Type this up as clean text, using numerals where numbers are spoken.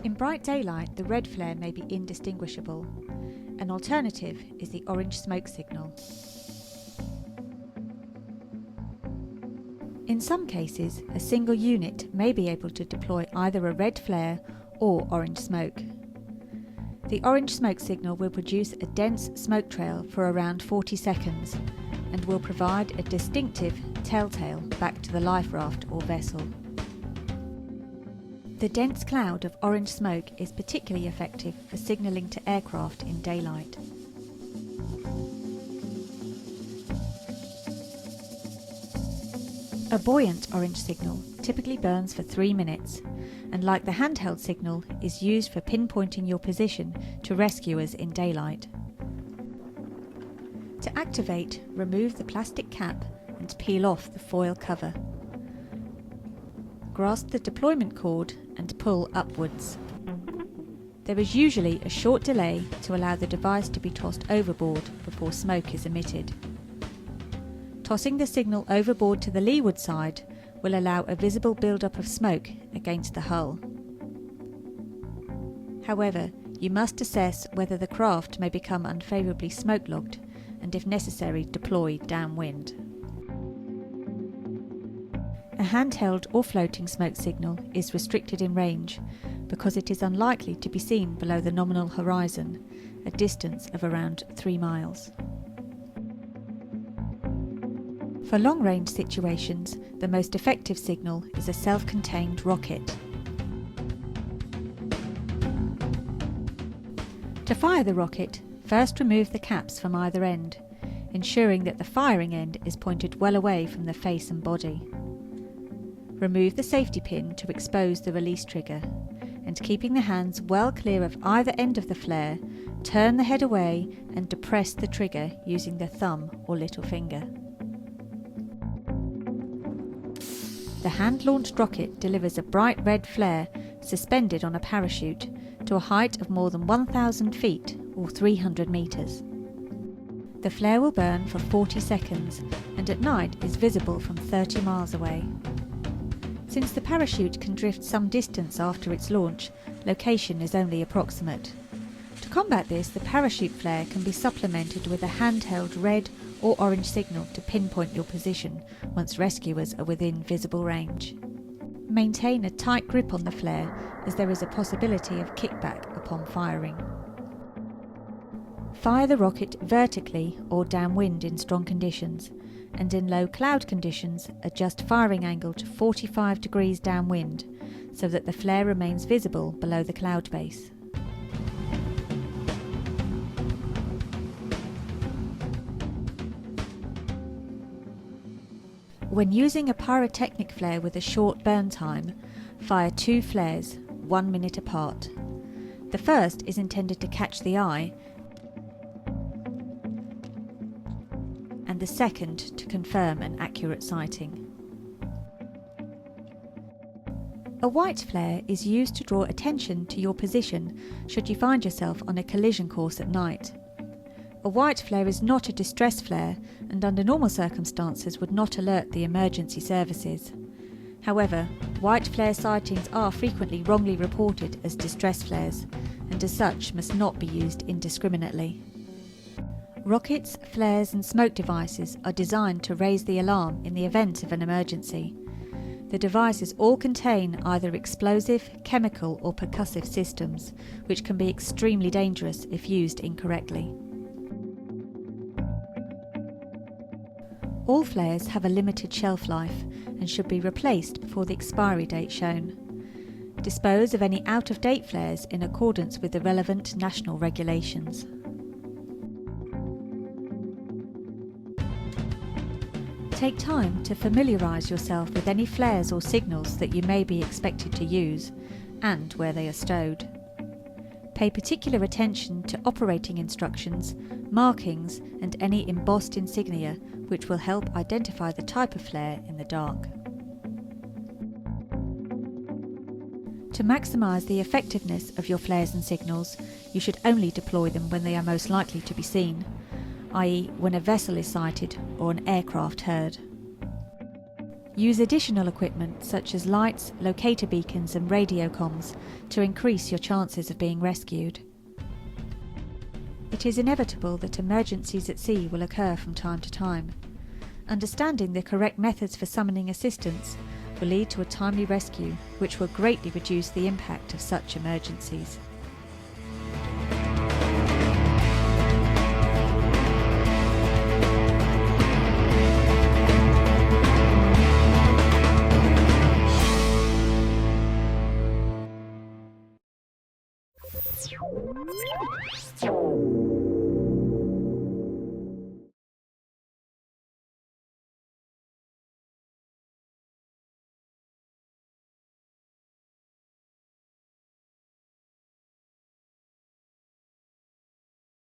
In bright daylight, the red flare may be indistinguishable. An alternative is the orange smoke signal. In some cases, a single unit may be able to deploy either a red flare or orange smoke. The orange smoke signal will produce a dense smoke trail for around 40 seconds and will provide a distinctive telltale back to the life raft or vessel. The dense cloud of orange smoke is particularly effective for signalling to aircraft in daylight. A buoyant orange signal typically burns for 3 minutes and, like the handheld signal, is used for pinpointing your position to rescuers in daylight. To activate, remove the plastic cap and peel off the foil cover. Grasp the deployment cord and pull upwards. There is usually a short delay to allow the device to be tossed overboard before smoke is emitted. Tossing the signal overboard to the leeward side will allow a visible build-up of smoke against the hull. However, you must assess whether the craft may become unfavourably smoke-logged and, if necessary, deploy downwind. A handheld or floating smoke signal is restricted in range because it is unlikely to be seen below the nominal horizon, a distance of around 3 miles. For long-range situations, the most effective signal is a self-contained rocket. To fire the rocket, first remove the caps from either end, ensuring that the firing end is pointed well away from the face and body. Remove the safety pin to expose the release trigger, and keeping the hands well clear of either end of the flare, turn the head away and depress the trigger using the thumb or little finger. The hand-launched rocket delivers a bright red flare suspended on a parachute to a height of more than 1,000 feet or 300 metres. The flare will burn for 40 seconds and at night is visible from 30 miles away. Since the parachute can drift some distance after its launch, location is only approximate. To combat this, the parachute flare can be supplemented with a handheld red or orange signal to pinpoint your position once rescuers are within visible range. Maintain a tight grip on the flare as there is a possibility of kickback upon firing. Fire the rocket vertically or downwind in strong conditions, and in low cloud conditions adjust firing angle to 45 degrees downwind so that the flare remains visible below the cloud base. When using a pyrotechnic flare with a short burn time, fire 2 flares, 1 minute apart. The first is intended to catch the eye, and the second to confirm an accurate sighting. A white flare is used to draw attention to your position should you find yourself on a collision course at night. A white flare is not a distress flare and under normal circumstances would not alert the emergency services. However, white flare sightings are frequently wrongly reported as distress flares and as such must not be used indiscriminately. Rockets, flares and smoke devices are designed to raise the alarm in the event of an emergency. The devices all contain either explosive, chemical or percussive systems, which can be extremely dangerous if used incorrectly. All flares have a limited shelf life and should be replaced before the expiry date shown. Dispose of any out-of-date flares in accordance with the relevant national regulations. Take time to familiarise yourself with any flares or signals that you may be expected to use and where they are stowed. Pay particular attention to operating instructions, markings and any embossed insignia which will help identify the type of flare in the dark. To maximise the effectiveness of your flares and signals, you should only deploy them when they are most likely to be seen, i.e. when a vessel is sighted or an aircraft heard. Use additional equipment such as lights, locator beacons and radio comms to increase your chances of being rescued. It is inevitable that emergencies at sea will occur from time to time. Understanding the correct methods for summoning assistance will lead to a timely rescue, which will greatly reduce the impact of such emergencies.